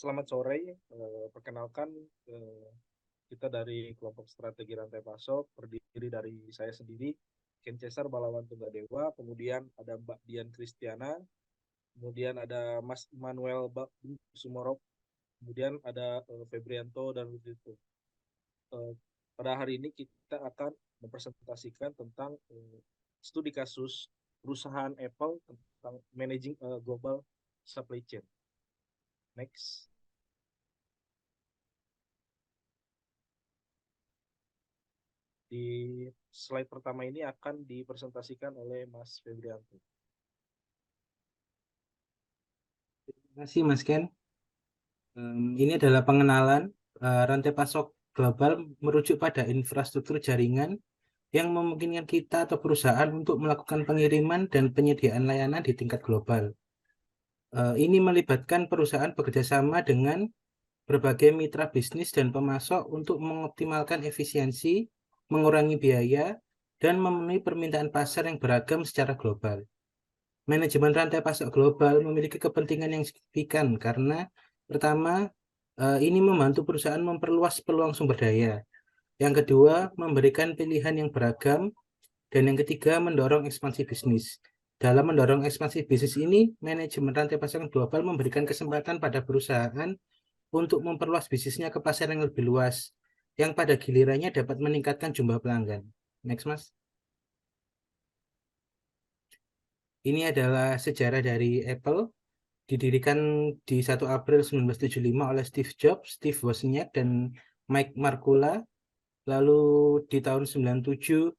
Selamat sore. Perkenalkan, eh, kita dari kelompok strategi rantai pasok, terdiri dari saya sendiri, Ken Cesar Balawan Tunggadewa, kemudian ada Mbak Dian Kristiana, kemudian ada Mas Manuel Sumorok, kemudian ada Febrianto dan Rudito. Eh, Pada hari ini kita akan mempresentasikan tentang studi kasus perusahaan Apple tentang managing global supply chain. Next. Di slide pertama ini akan dipresentasikan oleh Mas Febrianto. Terima kasih Mas Ken. Ini adalah pengenalan rantai pasok global merujuk pada infrastruktur jaringan yang memungkinkan kita atau perusahaan untuk melakukan pengiriman dan penyediaan layanan di tingkat global. Ini melibatkan perusahaan bekerja sama dengan berbagai mitra bisnis dan pemasok untuk mengoptimalkan efisiensi, mengurangi biaya, dan memenuhi permintaan pasar yang beragam secara global. Manajemen rantai pasok global memiliki kepentingan yang signifikan karena pertama, ini membantu perusahaan memperluas peluang sumber daya. Yang kedua, memberikan pilihan yang beragam. Dan yang ketiga, mendorong ekspansi bisnis. Dalam mendorong ekspansi bisnis ini, manajemen rantai pasok global memberikan kesempatan pada perusahaan untuk memperluas bisnisnya ke pasar yang lebih luas, yang pada gilirannya dapat meningkatkan jumlah pelanggan. Next, Mas. Ini adalah sejarah dari Apple. Didirikan di 1 April 1975 oleh Steve Jobs, Steve Wozniak, dan Mike Markula. Lalu di tahun 77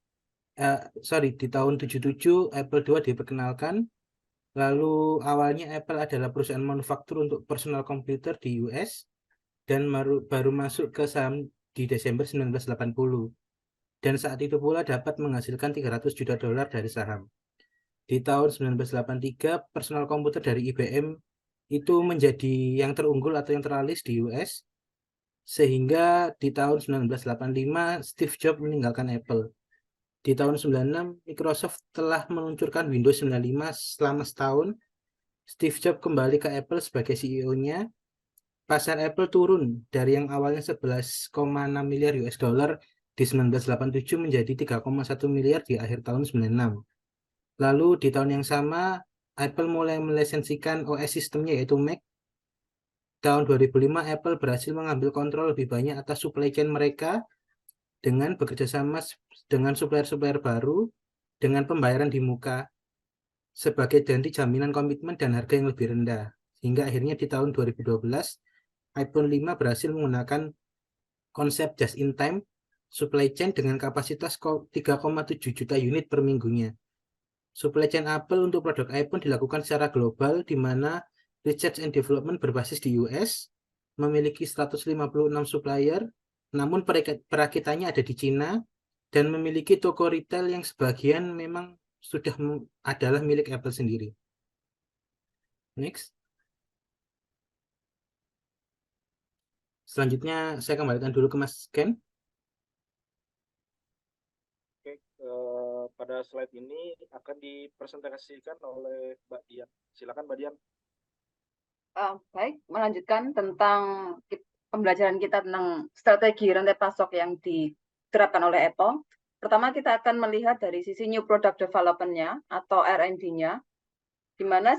Apple II diperkenalkan. Lalu awalnya Apple adalah perusahaan manufaktur untuk personal komputer di US dan baru masuk ke saham di Desember 1980. Dan saat itu pula dapat menghasilkan 300 juta dolar dari saham. Di tahun 1983, personal komputer dari IBM itu menjadi yang terunggul atau yang teralis di US, sehingga di tahun 1985 Steve Jobs meninggalkan Apple. Di tahun 96, Microsoft telah meluncurkan Windows 95 selama setahun. Steve Jobs kembali ke Apple sebagai CEO-nya. Pasar Apple turun dari yang awalnya 11,6 miliar US dollar di 1987 menjadi 3,1 miliar di akhir tahun 96. Lalu di tahun yang sama, Apple mulai melisensikan OS sistemnya yaitu Mac. Tahun 2005, Apple berhasil mengambil kontrol lebih banyak atas supply chain mereka dengan bekerja sama dengan supplier-supplier baru dengan pembayaran di muka sebagai ganti jaminan komitmen dan harga yang lebih rendah. Hingga akhirnya di tahun 2012, iPhone 5 berhasil menggunakan konsep just-in-time supply chain dengan kapasitas 3,7 juta unit per minggunya. Supply chain Apple untuk produk iPhone dilakukan secara global, di mana research and development berbasis di US, memiliki 156 supplier, namun perakitannya ada di Cina, dan memiliki toko retail yang sebagian memang sudah adalah milik Apple sendiri. Next. Selanjutnya saya kembalikan dulu ke Mas Ken. Oke, pada slide ini akan dipresentasikan oleh Mbak Dian. Silakan Mbak Dian. Baik, melanjutkan tentang pembelajaran kita tentang strategi rantai pasok yang diterapkan oleh Apple. Pertama, kita akan melihat dari sisi New Product Development-nya atau R&D-nya, di mana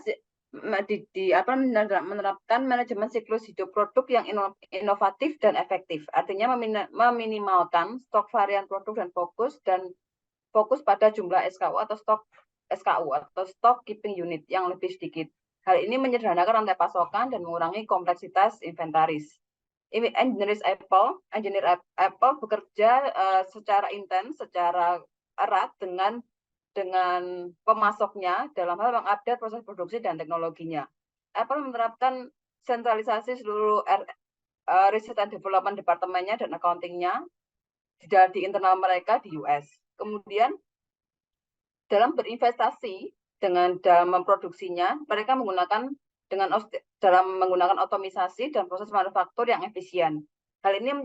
menerapkan manajemen siklus hidup produk yang inovatif dan efektif. Artinya meminimalkan stok varian produk dan fokus pada jumlah SKU atau stock keeping unit yang lebih sedikit. Hal ini menyederhanakan rantai pasokan dan mengurangi kompleksitas inventaris. Engineer Apple bekerja secara intens, secara erat dengan pemasoknya dalam hal mengupdate proses produksi dan teknologinya. Apple menerapkan sentralisasi seluruh Research and Development departemennya dan accounting-nya di internal mereka di US. Kemudian dalam berinvestasi dalam memproduksinya, mereka dalam menggunakan otomisasi dan proses manufaktur yang efisien. Hal ini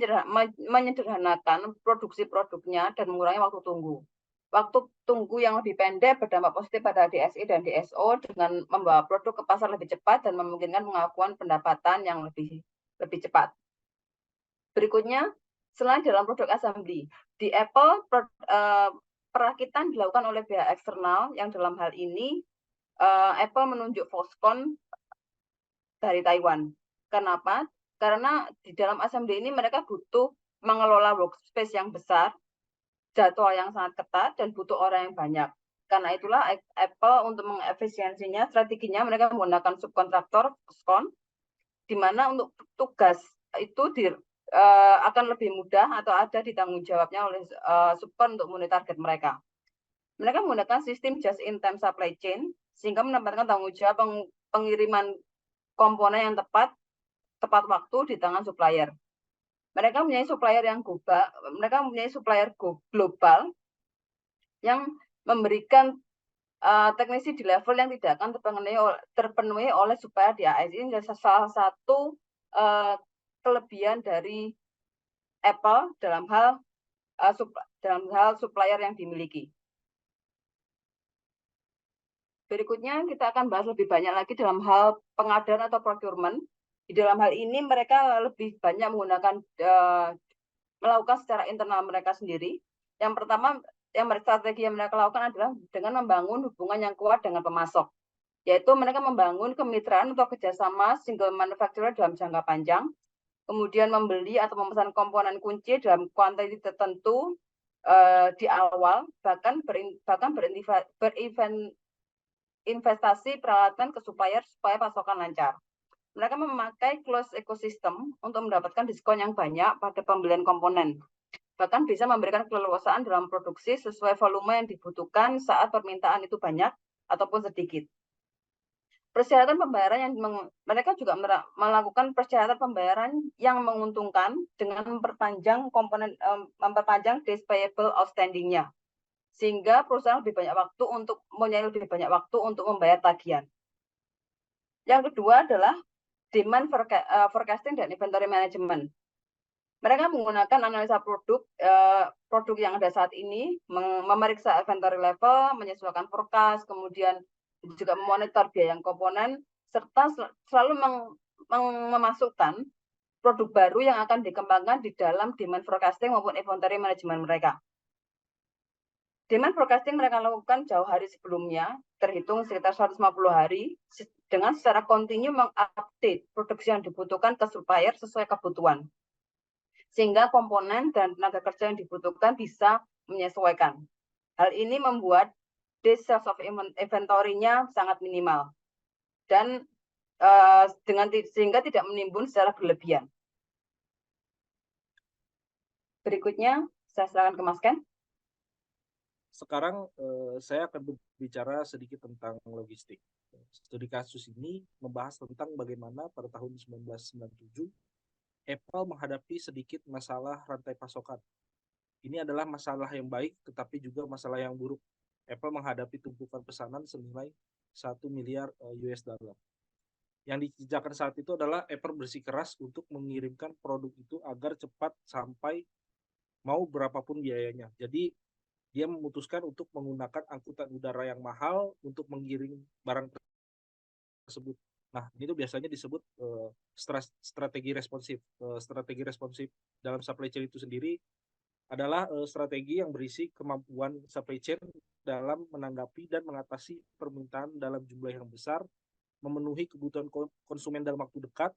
menyederhanakan produksi produknya dan mengurangi waktu tunggu. Waktu tunggu yang lebih pendek berdampak positif pada DSI dan DSO dengan membawa produk ke pasar lebih cepat dan memungkinkan pengakuan pendapatan yang lebih lebih cepat. Berikutnya, selain dalam produk assembly, di Apple perakitan dilakukan oleh pihak eksternal yang dalam hal ini Apple menunjuk Foxconn dari Taiwan. Kenapa? Karena di dalam assembly ini mereka butuh mengelola workspace yang besar, jadwal yang sangat ketat, dan butuh orang yang banyak. Karena itulah Apple untuk mengefisiensinya, strateginya mereka menggunakan subkontraktor Foxconn, di mana untuk tugas itu akan lebih mudah atau ada di tanggung jawabnya oleh subkon untuk memenuhi target mereka. Mereka menggunakan sistem just-in-time supply chain, sehingga menempatkan tanggung jawab pengiriman komponen yang tepat waktu di tangan supplier. Mereka mempunyai supplier yang global yang memberikan teknisi di level yang tidak akan terpenuhi oleh supplier di AS. Ini adalah salah satu kelebihan dari Apple dalam hal supplier yang dimiliki. Berikutnya kita akan bahas lebih banyak lagi dalam hal pengadaan atau procurement. Di dalam hal ini mereka lebih banyak melakukan secara internal mereka sendiri. Yang pertama, strategi yang mereka lakukan adalah dengan membangun hubungan yang kuat dengan pemasok, yaitu mereka membangun kemitraan atau kerjasama single manufacturer dalam jangka panjang, kemudian membeli atau memesan komponen kunci dalam kuantiti tertentu di awal, bahkan investasi peralatan ke supplier supaya pasokan lancar. Mereka memakai closed ecosystem untuk mendapatkan diskon yang banyak pada pembelian komponen. Bahkan bisa memberikan keleluasaan dalam produksi sesuai volume yang dibutuhkan saat permintaan itu banyak ataupun sedikit. Persyaratan pembayaran yang mereka juga melakukan persyaratan pembayaran yang menguntungkan dengan memperpanjang days payable outstanding-nya, sehingga perusahaan mempunyai lebih banyak waktu untuk membayar tagihan. Yang kedua adalah demand forecasting dan inventory management. Mereka menggunakan analisa produk yang ada saat ini, memeriksa inventory level, menyesuaikan forecast, kemudian juga memonitor biaya komponen, serta selalu memasukkan produk baru yang akan dikembangkan di dalam demand forecasting maupun inventory management mereka. Demand forecasting mereka lakukan jauh hari sebelumnya, terhitung sekitar 150 hari, dengan secara kontinu mengupdate produksi yang dibutuhkan ke supplier sesuai kebutuhan. Sehingga komponen dan tenaga kerja yang dibutuhkan bisa menyesuaikan. Hal ini membuat days sales of inventory-nya sangat minimal. Dan sehingga tidak menimbun secara berlebihan. Berikutnya, saya serahkan ke Mas Ken. Sekarang saya akan berbicara sedikit tentang logistik. Studi kasus ini membahas tentang bagaimana pada tahun 1997 Apple menghadapi sedikit masalah rantai pasokan. Ini adalah masalah yang baik tetapi juga masalah yang buruk. Apple menghadapi tumpukan pesanan senilai 1 miliar US dollar. Yang dikerjakan saat itu adalah Apple bersikeras untuk mengirimkan produk itu agar cepat sampai mau berapapun biayanya. Jadi dia memutuskan untuk menggunakan angkutan udara yang mahal untuk mengirim barang tersebut. Nah, ini tuh biasanya disebut strategi responsif. Strategi responsif dalam supply chain itu sendiri adalah strategi yang berisi kemampuan supply chain dalam menanggapi dan mengatasi permintaan dalam jumlah yang besar, memenuhi kebutuhan konsumen dalam waktu dekat,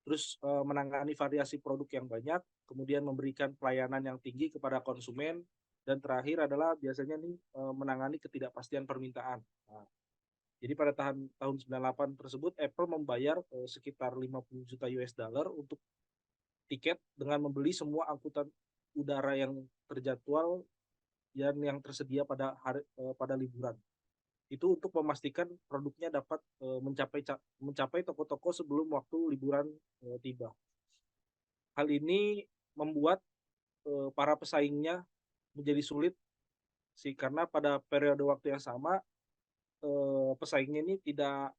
terus menangani variasi produk yang banyak, kemudian memberikan pelayanan yang tinggi kepada konsumen, dan terakhir adalah biasanya menangani ketidakpastian permintaan. Nah, jadi pada tahun 98 tersebut Apple membayar sekitar 50 juta US dollar untuk tiket dengan membeli semua angkutan udara yang terjadwal dan yang tersedia pada liburan. Itu untuk memastikan produknya dapat mencapai toko-toko sebelum waktu liburan tiba. Hal ini membuat para pesaingnya menjadi sulit sih, karena pada periode waktu yang sama pesaingnya ini tidak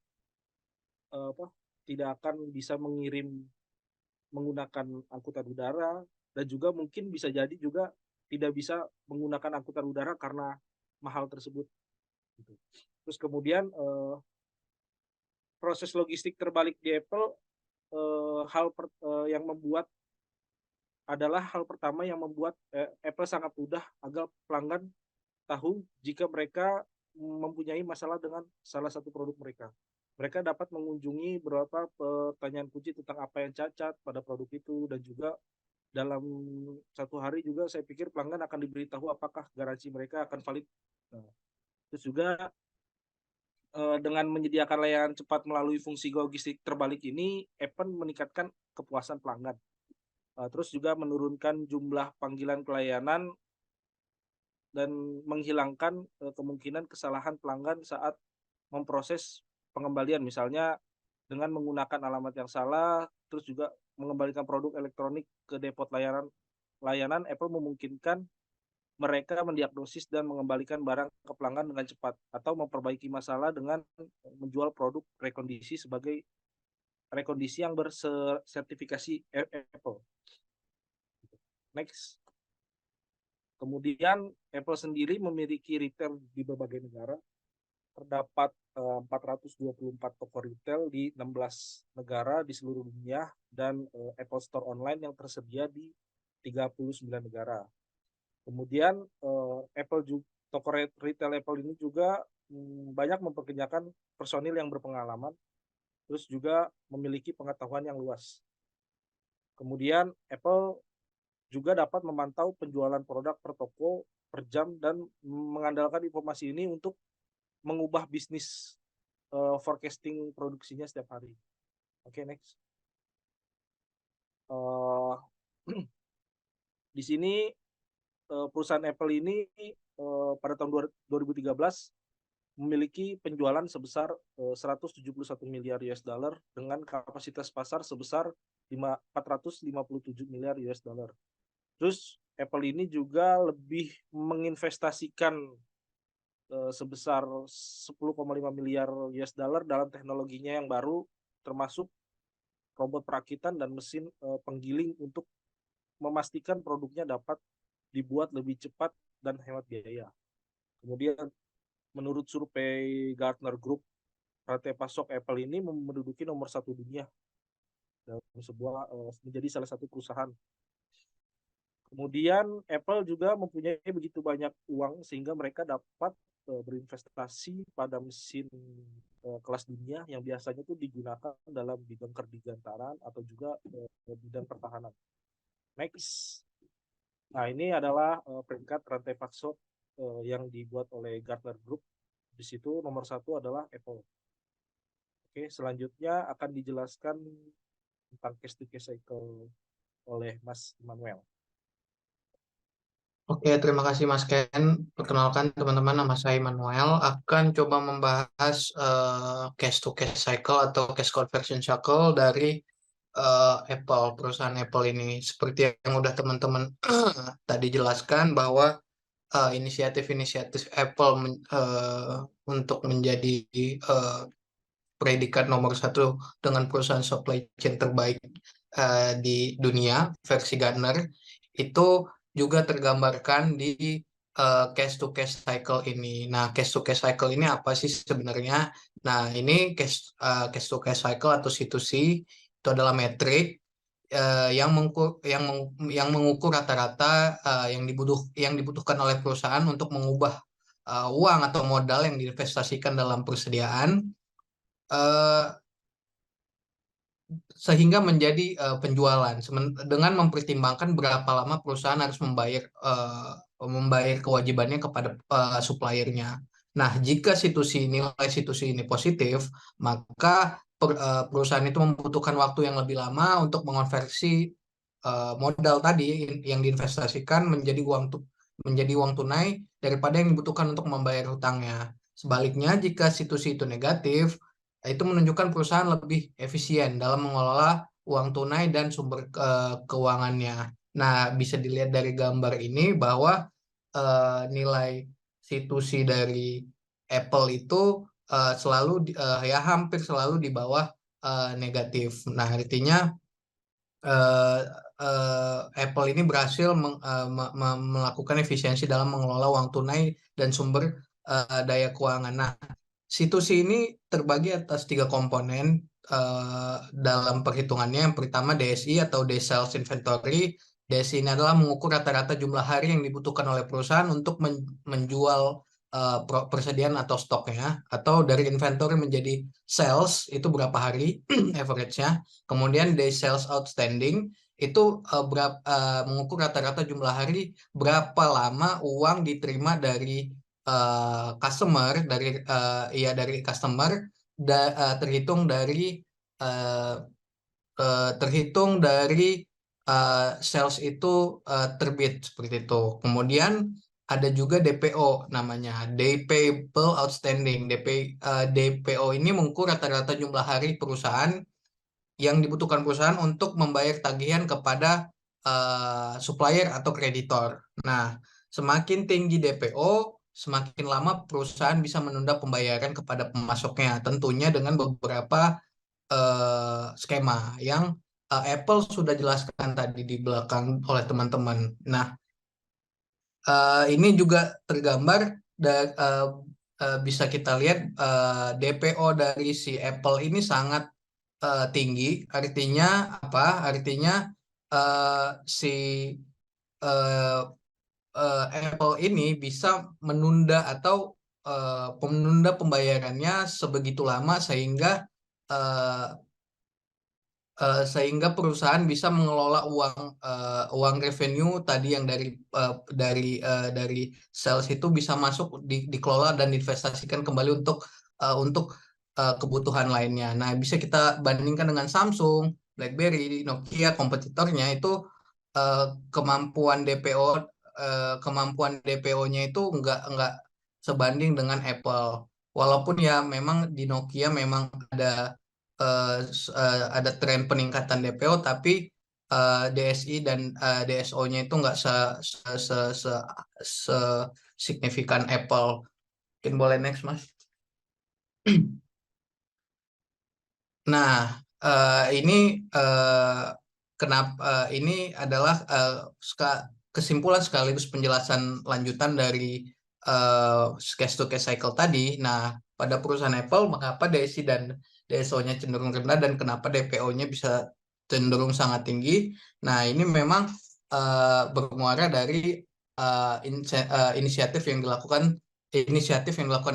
akan bisa mengirim menggunakan angkutan udara, dan juga mungkin bisa jadi juga tidak bisa menggunakan angkutan udara karena mahal tersebut. Terus kemudian proses logistik terbalik di Apple yang membuat hal pertama yang membuat Apple sangat mudah agar pelanggan tahu jika mereka mempunyai masalah dengan salah satu produk mereka. Mereka dapat mengunjungi beberapa pertanyaan kunci tentang apa yang cacat pada produk itu, dan juga dalam satu hari juga saya pikir pelanggan akan diberitahu apakah garansi mereka akan valid. Nah, terus juga dengan menyediakan layanan cepat melalui fungsi logistik terbalik ini, Apple meningkatkan kepuasan pelanggan. Terus juga menurunkan jumlah panggilan pelayanan dan menghilangkan kemungkinan kesalahan pelanggan saat memproses pengembalian, misalnya dengan menggunakan alamat yang salah, terus juga mengembalikan produk elektronik ke depot layanan. Apple memungkinkan mereka mendiagnosis dan mengembalikan barang ke pelanggan dengan cepat, atau memperbaiki masalah dengan menjual produk rekondisi sebagai rekondisi yang bersertifikasi Apple. Next. Kemudian Apple sendiri memiliki retail di berbagai negara. Terdapat 424 toko retail di 16 negara di seluruh dunia, dan Apple Store online yang tersedia di 39 negara. Kemudian toko retail Apple ini juga banyak memperkerjakan personil yang berpengalaman, terus juga memiliki pengetahuan yang luas. Kemudian Apple juga dapat memantau penjualan produk per toko per jam dan mengandalkan informasi ini untuk mengubah bisnis forecasting produksinya setiap hari. Oke, next. Di sini perusahaan Apple ini pada tahun 2013 memiliki penjualan sebesar 171 miliar US dollar dengan kapasitas pasar sebesar 457 miliar US dollar. Terus Apple ini juga lebih menginvestasikan sebesar 10,5 miliar US dollar dalam teknologinya yang baru, termasuk robot perakitan dan mesin penggiling untuk memastikan produknya dapat dibuat lebih cepat dan hemat biaya. Kemudian menurut survei Gartner Group, rantai pasok Apple ini menduduki nomor 1 dunia dalam menjadi salah satu perusahaan. Kemudian Apple juga mempunyai begitu banyak uang sehingga mereka dapat berinvestasi pada mesin kelas dunia yang biasanya itu digunakan dalam bidang kerdigantaran atau juga bidang pertahanan. Next. Nah, ini adalah peringkat rantai pasok yang dibuat oleh Gartner Group. Di situ nomor 1 adalah Apple. Oke, selanjutnya akan dijelaskan tentang case to case cycle oleh Mas Immanuel. Oke, terima kasih Mas Ken. Perkenalkan teman-teman, nama saya Immanuel. Akan coba membahas case to case cycle atau case conversion cycle dari Apple, perusahaan Apple ini. Seperti yang udah teman-teman tadi jelaskan, bahwa inisiatif-inisiatif Apple untuk menjadi predikat nomor 1 dengan perusahaan supply chain terbaik di dunia versi Gartner itu juga tergambarkan di case to case cycle ini. Nah, case to case cycle ini apa sih sebenarnya? Nah, ini case to case cycle atau C2C itu adalah metrik yang mengukur rata-rata yang dibutuhkan oleh perusahaan untuk mengubah uang atau modal yang diinvestasikan dalam persediaan sehingga menjadi penjualan dengan mempertimbangkan berapa lama perusahaan harus membayar kewajibannya kepada suppliernya. Nah, jika nilai situsi ini positif, maka perusahaan itu membutuhkan waktu yang lebih lama untuk mengonversi modal tadi yang diinvestasikan menjadi uang tunai daripada yang dibutuhkan untuk membayar hutangnya. Sebaliknya, jika situsi itu negatif, itu menunjukkan perusahaan lebih efisien dalam mengelola uang tunai dan sumber keuangannya. Nah, bisa dilihat dari gambar ini bahwa nilai situsi dari Apple itu hampir selalu di bawah negatif. Nah, artinya Apple ini berhasil melakukan efisiensi dalam mengelola uang tunai dan sumber daya keuangan. Nah, situsi ini terbagi atas 3 komponen. dalam perhitungannya. Yang pertama DSI atau Day Sales Inventory. DSI ini adalah mengukur rata-rata jumlah hari yang dibutuhkan oleh perusahaan untuk menjual persediaan atau stoknya, atau dari inventory menjadi sales itu berapa hari average-nya. Kemudian Day Sales Outstanding itu mengukur rata-rata jumlah hari berapa lama uang diterima dari customer, dari customer terhitung dari uh, sales itu terbit seperti itu. Kemudian ada juga DPO namanya, Day Payable Outstanding. DPO ini mengukur rata-rata jumlah hari perusahaan yang dibutuhkan perusahaan untuk membayar tagihan kepada supplier atau kreditor. Nah, semakin tinggi DPO, semakin lama perusahaan bisa menunda pembayaran kepada pemasoknya, tentunya dengan beberapa skema yang Apple sudah jelaskan tadi di belakang oleh teman-teman. Nah, ini juga tergambar bisa kita lihat DPO dari si Apple ini sangat tinggi. Artinya apa? Artinya si Apple ini bisa menunda pembayarannya sebegitu lama uh, sehingga perusahaan bisa mengelola uang revenue tadi yang dari sales itu bisa masuk dikelola dan diinvestasikan kembali untuk kebutuhan lainnya. Nah, bisa kita bandingkan dengan Samsung, BlackBerry, Nokia, kompetitornya itu kemampuan DPO-nya itu nggak sebanding dengan Apple. Walaupun ya memang di Nokia memang ada tren peningkatan DPO, tapi DSI dan DSO-nya itu nggak signifikan Apple. Mungkin boleh next, Mas. Nah, ini kenapa ini adalah kesimpulan sekaligus penjelasan lanjutan dari case to case cycle tadi. Nah, pada perusahaan Apple, mengapa DSI dan DSO-nya cenderung rendah dan kenapa DPO-nya bisa cenderung sangat tinggi? Nah, ini memang bermuara dari inisiatif yang dilakukan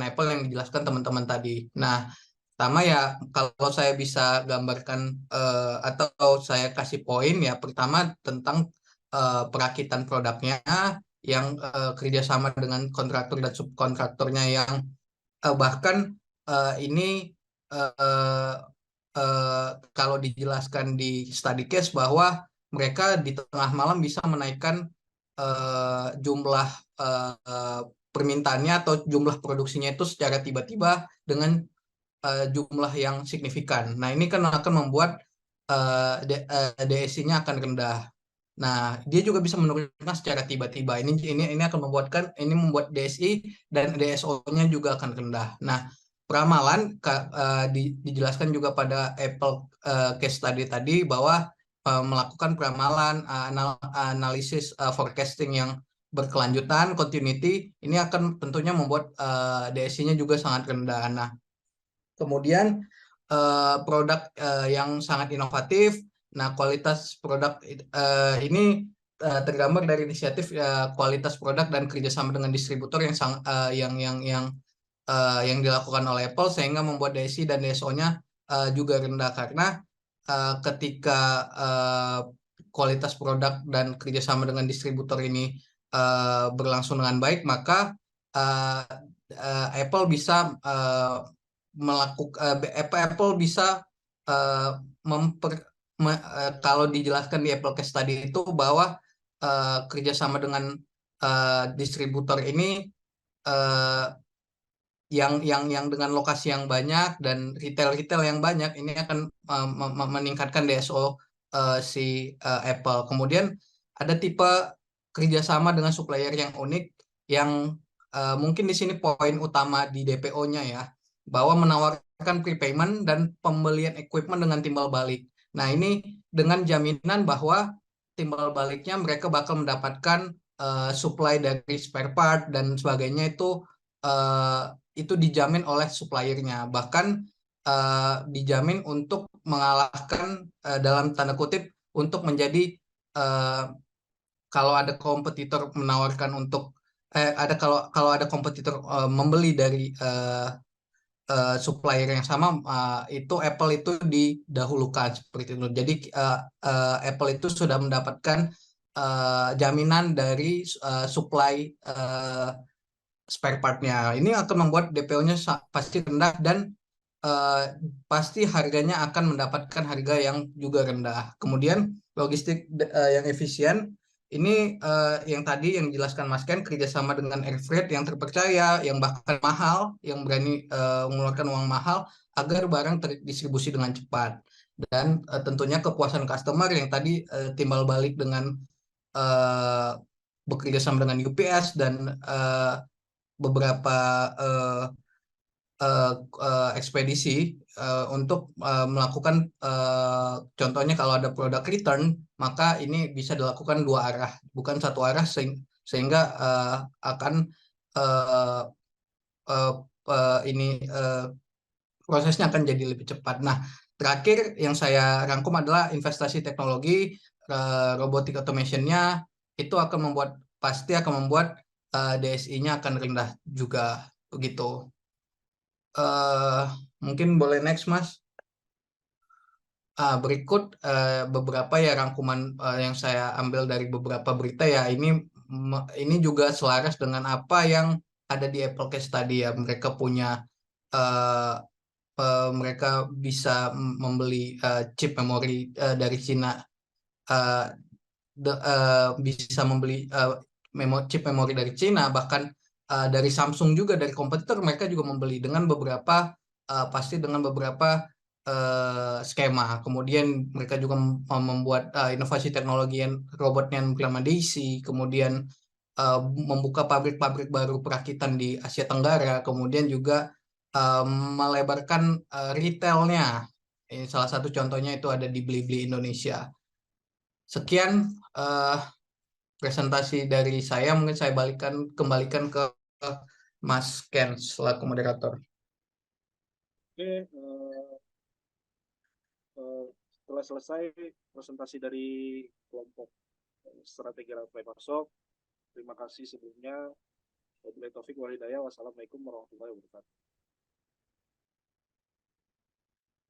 Apple yang dijelaskan teman-teman tadi. Nah, pertama ya, kalau saya bisa gambarkan atau saya kasih poin ya, pertama tentang perakitan produknya yang kerjasama dengan kontraktor dan subkontraktornya yang bahkan ini kalau dijelaskan di study case bahwa mereka di tengah malam bisa menaikkan jumlah permintaannya atau jumlah produksinya itu secara tiba-tiba dengan jumlah yang signifikan. Nah, ini kan akan membuat DSI-nya akan rendah. Nah, dia juga bisa menurunkan secara tiba-tiba. Ini akan membuat DSI dan DSO-nya juga akan rendah. Nah, peramalan dijelaskan juga pada Apple case study tadi bahwa melakukan peramalan analisis forecasting yang berkelanjutan, continuity, ini akan tentunya membuat DSI-nya juga sangat rendah. Nah, kemudian produk yang sangat inovatif. Nah, kualitas produk ini tergambar dari inisiatif kualitas produk dan kerjasama dengan distributor yang dilakukan oleh Apple sehingga membuat DSI dan DSO-nya juga rendah karena ketika kualitas produk dan kerjasama dengan distributor ini berlangsung dengan baik, maka Apple bisa Apple bisa kalau dijelaskan di Apple Case tadi itu bahwa kerjasama dengan distributor ini yang dengan lokasi yang banyak dan retail yang banyak ini akan meningkatkan DSO si Apple. Kemudian ada tipe kerjasama dengan supplier yang unik yang mungkin di sini poin utama di DPO-nya ya, bahwa menawarkan prepayment dan pembelian equipment dengan timbal balik. Nah, ini dengan jaminan bahwa timbal baliknya mereka bakal mendapatkan supply dari spare part dan sebagainya itu dijamin oleh suppliernya. Bahkan dijamin untuk mengalahkan dalam tanda kutip untuk menjadi eh, kalau ada kompetitor menawarkan untuk ada kalau ada kompetitor membeli dari supplier yang sama, itu Apple itu didahulukan seperti itu. Jadi Apple itu sudah mendapatkan jaminan dari supply spare partnya. Ini akan membuat DPO-nya pasti rendah dan eh, pasti harganya akan mendapatkan harga yang juga rendah. Kemudian logistik yang efisien. Ini yang tadi yang dijelaskan Mas Ken, kerjasama dengan air freight yang terpercaya, yang bahkan mahal, yang berani mengeluarkan uang mahal agar barang terdistribusi dengan cepat. Dan tentunya kepuasan customer yang tadi timbal balik dengan eh, bekerja sama dengan UPS dan beberapa eh, ekspedisi untuk melakukan contohnya kalau ada produk return, maka ini bisa dilakukan dua arah, bukan satu arah sehingga akan eh, eh, ini prosesnya akan jadi lebih cepat. Nah, terakhir yang saya rangkum adalah investasi teknologi robotic automation-nya itu akan pasti akan membuat DSI-nya akan rendah juga begitu. eh Mungkin boleh next, Mas. Berikut beberapa ya rangkuman yang saya ambil dari beberapa berita ya. Ini juga selaras dengan apa yang ada di Apple Case tadi ya. Mereka punya eh, mereka bisa membeli chip memori dari Cina, eh, bisa membeli chip memori dari Cina, bahkan dari Samsung juga, dari kompetitor mereka juga membeli dengan beberapa pasti dengan beberapa skema. Kemudian mereka juga membuat inovasi teknologi yang robotnya yang bernama Daisy, kemudian membuka pabrik-pabrik baru perakitan di Asia Tenggara, kemudian juga melebarkan retailnya. Ini salah satu contohnya itu ada di Blibli Indonesia. Sekian eh, presentasi dari saya, mungkin saya kembalikan ke Mas Ken selaku moderator. Oke, setelah selesai presentasi dari kelompok strategi rantai pasok, terima kasih sebelumnya. Wabillahi taufiq wal hidayah. Wassalamualaikum warahmatullahi wabarakatuh.